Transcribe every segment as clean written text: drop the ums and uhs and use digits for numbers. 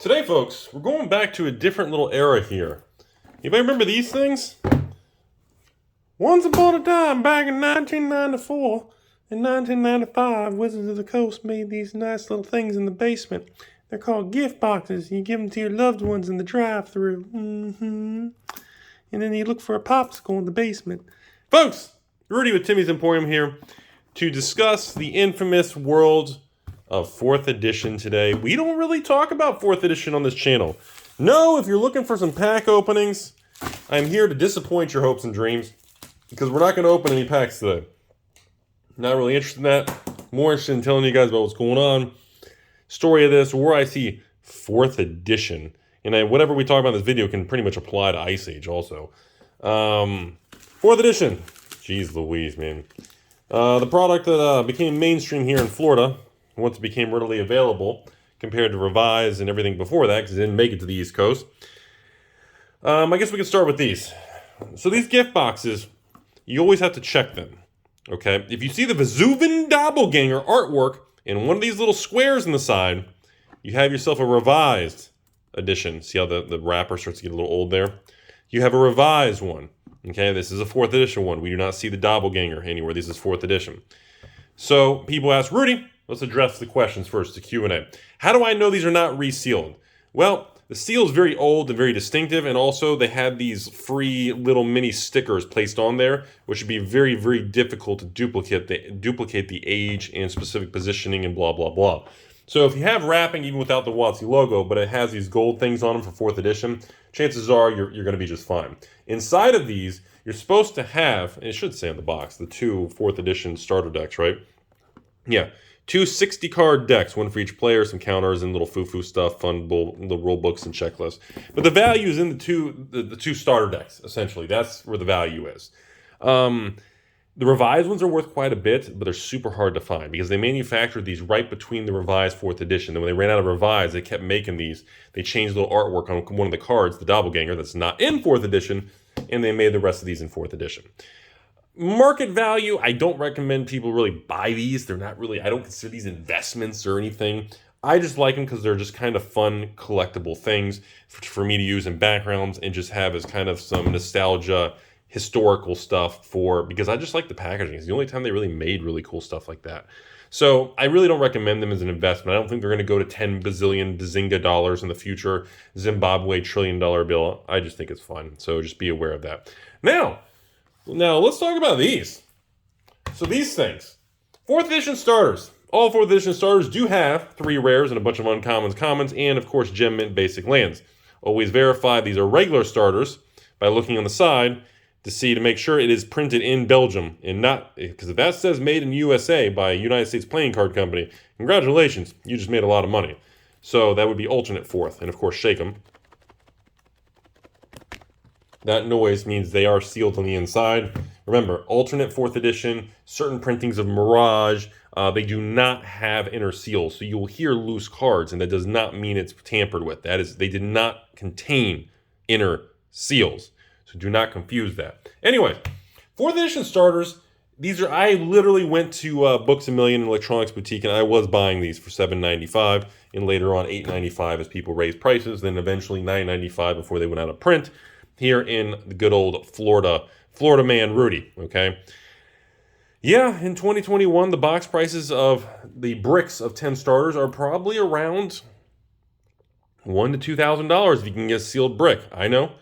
Today, folks, we're going back to a different little era here. Anybody remember these things? Once upon a time, back in 1994 and 1995, Wizards of the Coast made these nice little things in the basement. They're called gift boxes. You give them to your loved ones in the drive-thru. And then you look for a popsicle in the basement. Folks, Rudy with Timmy's Emporium here to discuss the infamous world of 4th edition today. We don't really talk about 4th edition on this channel. No, if you're looking for some pack openings, I'm here to disappoint your hopes and dreams because we're not going to open any packs today. Not really interested in that. More interested in telling you guys about what's going on. Story of this, where I see 4th edition. And whatever we talk about in this video can pretty much apply to Ice Age also. 4th edition. Jeez Louise, man. The product that became mainstream here in Florida once it became readily available compared to Revise and everything before that because it didn't make it to the East Coast. I guess we can start with these. So these gift boxes, you always have to check them. Okay? If you see the Vesuvian Doppelganger artwork in one of these little squares in the side, you have yourself a revised edition. See how the wrapper starts to get a little old there? You have a revised one. Okay, this is a 4th edition one. We do not see the Doppelganger anywhere. This is 4th edition. So people ask, Rudy, let's address the questions first, the Q&A. How do I know these are not resealed? Well, the seal is very old and very distinctive, and also they had these free little mini stickers placed on there, which would be very, very difficult to duplicate the age and specific positioning and blah, blah, blah. So if you have wrapping, even without the WotC logo, but it has these gold things on them for 4th edition, chances are you're going to be just fine. Inside of these, you're supposed to have, and it should say on the box, the 2 4th edition starter decks, right? Yeah, 2 60-card decks, one for each player, some counters and little foo-foo stuff, fun little rule books and checklists. But the value is in the two starter decks, essentially. That's where the value is. The revised ones are worth quite a bit, but they're super hard to find because they manufactured these right between the revised 4th edition. And when they ran out of revised, they kept making these. They changed the little artwork on one of the cards, the Doppelganger, that's not in 4th edition, and they made the rest of these in 4th edition. Market value, I don't recommend people really buy these. They're not really, I don't consider these investments or anything. I just like them because they're just kind of fun, collectible things for me to use in backgrounds and just have as kind of some nostalgia, historical stuff because I just like the packaging. It's the only time they really made really cool stuff like that. So I really don't recommend them as an investment. I don't think they're going to go to 10 bazillion Bazinga dollars in the future, Zimbabwe $1 trillion bill. I just think it's fun. So just be aware of that. Now let's talk about these. So these things, 4th edition starters. All 4th edition starters do have 3 rares and a bunch of uncommons, commons, and of course gem mint basic lands. Always verify these are regular starters by looking on the side to make sure it is printed in Belgium and not, because if that says made in USA by a United States playing card company, congratulations, you just made a lot of money. So that would be alternate 4th, and of course shake them. That noise means they are sealed on the inside. Remember, alternate 4th edition, certain printings of Mirage, they do not have inner seals, so you will hear loose cards, and that does not mean it's tampered with. That is, they did not contain inner seals. So do not confuse that. Anyway, 4th edition starters, I literally went to Books A Million Electronics Boutique and I was buying these for $7.95 and later on $8.95 as people raised prices, then eventually $9.95 before they went out of print here in the good old Florida man Rudy, okay? Yeah, in 2021, the box prices of the bricks of 10 starters are probably around $1,000 to $2,000 if you can get a sealed brick. I know.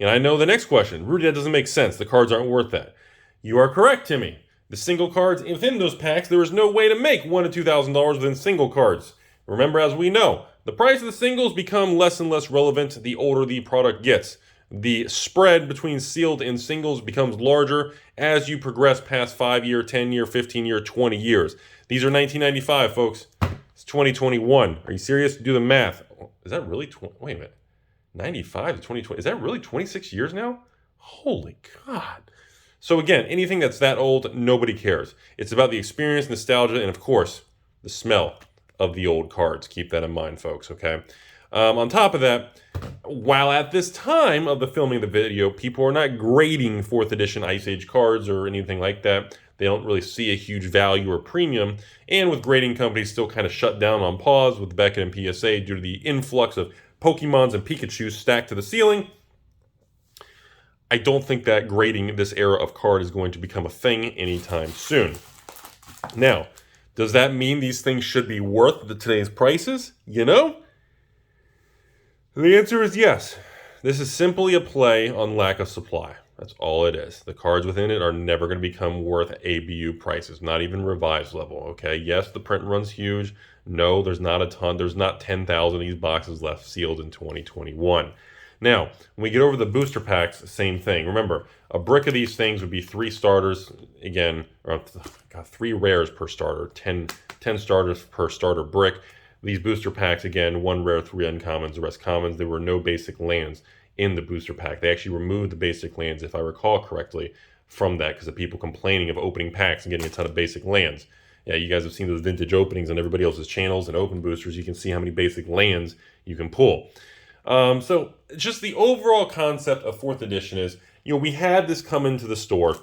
And I know the next question. Rudy, that doesn't make sense. The cards aren't worth that. You are correct, Timmy. The single cards within those packs, there is no way to make $1,000 to $2,000 within single cards. Remember, as we know, the price of the singles become less and less relevant the older the product gets. The spread between sealed and singles becomes larger as you progress past 5-year, 10-year, 15-year, 20 years. These are 1995, folks. It's 2021. Are you serious? Do the math. Is that really wait a minute. 95 to 2020. Is that really 26 years now? Holy God. So again, anything that's that old, nobody cares. It's about the experience, nostalgia, and of course, the smell of the old cards. Keep that in mind, folks, okay? On top of that, while at this time of the filming of the video, people are not grading 4th edition Ice Age cards or anything like that, They don't really see a huge value or premium. And with grading companies still kind of shut down on pause with Beckett and PSA due to the influx of Pokemons and Pikachus stacked to the ceiling, I don't think that grading this era of card is going to become a thing anytime soon. Now, does that mean these things should be worth today's prices? You know? The answer is yes. This is simply a play on lack of supply. That's all it is. The cards within it are never going to become worth ABU prices, not even revised level, okay? Yes, the print run's huge. No, there's not a ton. There's not 10,000 of these boxes left sealed in 2021. Now, when we get over the booster packs, same thing. Remember, a brick of these things would be 3 starters, again, or 3 rares per starter, 10 starters per starter brick. These booster packs, again, 1 rare, 3 uncommons, the rest commons. There were no basic lands in the booster pack. They actually removed the basic lands, if I recall correctly, from that because of people complaining of opening packs and getting a ton of basic lands. Yeah, you guys have seen those vintage openings on everybody else's channels and open boosters. You can see how many basic lands you can pull. So just the overall concept of 4th edition is, we had this come into the store,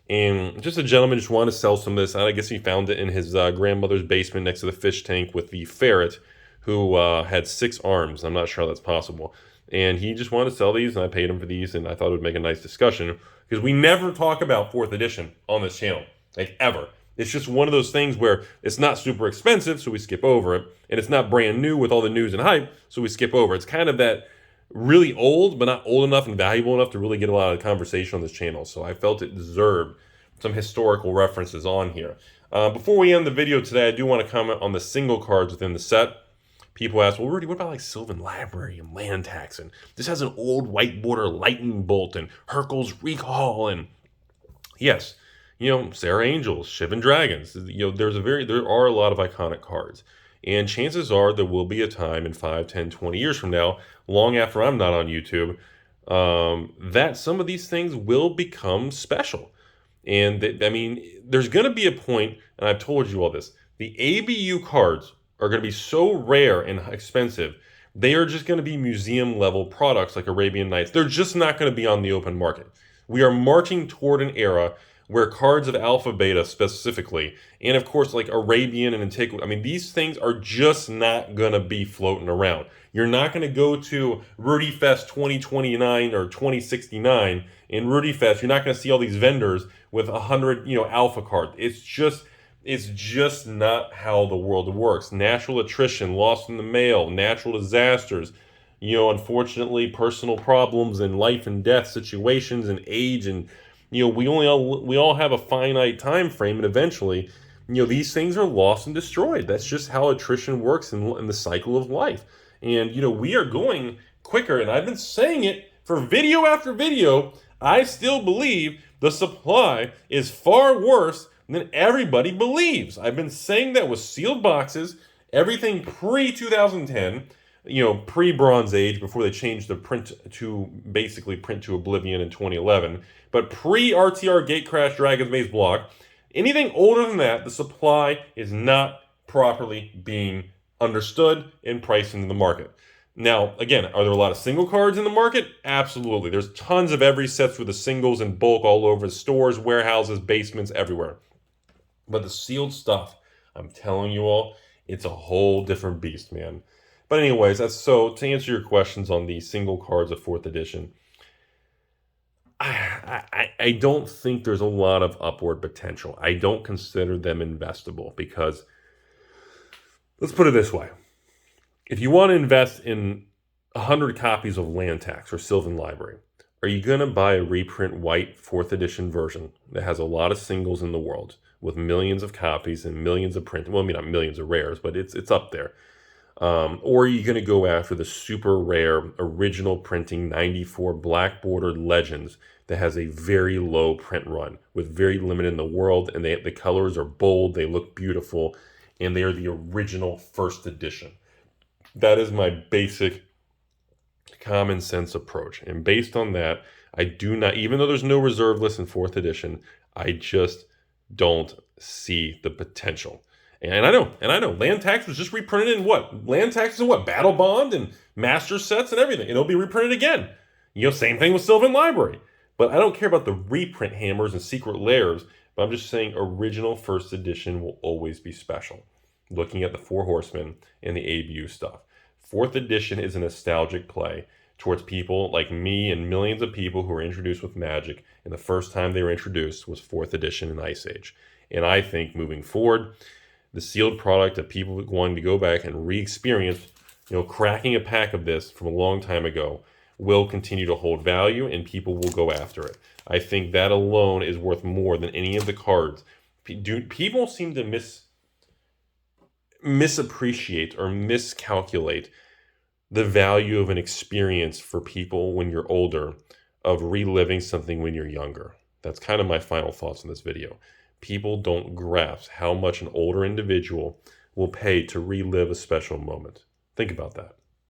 and just a gentleman just wanted to sell some of this. I guess he found it in his grandmother's basement next to the fish tank with the ferret who had 6 arms. I'm not sure how that's possible. And he just wanted to sell these, and I paid him for these, and I thought it would make a nice discussion, because we never talk about 4th edition on this channel, like ever. It's just one of those things where it's not super expensive, so we skip over it, and it's not brand new with all the news and hype, so we skip over it. It's kind of that really old, but not old enough and valuable enough to really get a lot of conversation on this channel, so I felt it deserved some historical references on here. Before we end the video today, I do want to comment on the single cards within the set. People ask, well, Rudy, what about like Sylvan Library and Land Tax? And this has an old white border lightning bolt and Hercule's Recall. And yes, Sarah Angels, Shivan Dragons. There are a lot of iconic cards. And chances are there will be a time in 5, 10, 20 years from now, long after I'm not on YouTube, that some of these things will become special. And there's going to be a point, and I've told you all this, the ABU cards are going to be so rare and expensive, they are just going to be museum level products like Arabian Nights. They're just not going to be on the open market. We are marching toward an era where cards of Alpha Beta specifically, and of course like Arabian and Antiquity, these things are just not going to be floating around. You're not going to go to Rudy Fest 2029 or 2069 in Rudy Fest. You're not going to see all these vendors with 100, Alpha cards. It's just not how the world works. Natural attrition, lost in the mail, natural disasters, unfortunately personal problems and life and death situations and age, and we all have a finite time frame, and eventually, these things are lost and destroyed. That's just how attrition works in the cycle of life. And we are going quicker, and I've been saying it for video after video. I still believe the supply is far worse than everybody believes. I've been saying that with sealed boxes, everything pre-2010, pre-Bronze Age, before they changed the print to basically print to oblivion in 2011, but pre-RTR Gatecrash Dragon's Maze block, anything older than that, the supply is not properly being understood and priced into the market. Now, again, are there a lot of single cards in the market? Absolutely. There's tons of every set for the singles in bulk all over the stores, warehouses, basements, everywhere. But the sealed stuff, I'm telling you all, it's a whole different beast, man. But anyways, to answer your questions on the single cards of 4th edition, I don't think there's a lot of upward potential. I don't consider them investable because, let's put it this way. If you want to invest in 100 copies of Land Tax or Sylvan Library, are you going to buy a reprint white 4th edition version that has a lot of singles in the world with millions of copies and millions of print? Well, not millions of rares, but it's up there. Or are you going to go after the super rare original printing 94 black bordered Legends that has a very low print run with very limited in the world, and the colors are bold, they look beautiful, and they are the original 1st edition? That is my basic common sense approach. And based on that, I do not, even though there's no reserve list in 4th edition, I just don't see the potential. And I know, Land Tax was just reprinted in what? Land Tax is in what? Battle Bond and Master Sets and everything. And it'll be reprinted again. Same thing with Sylvan Library. But I don't care about the reprint hammers and secret layers But I'm just saying original first edition will always be special. Looking at the Four Horsemen and the ABU stuff. Fourth edition is a nostalgic play towards people like me and millions of people who were introduced with Magic, and the first time they were introduced was 4th edition in Ice Age. And I think moving forward, the sealed product of people wanting to go back and re-experience, cracking a pack of this from a long time ago will continue to hold value, and people will go after it. I think that alone is worth more than any of the cards. People seem to misappreciate or miscalculate the value of an experience for people when you're older of reliving something when you're younger. That's kind of my final thoughts on this video. People don't grasp how much an older individual will pay to relive a special moment. Think about that.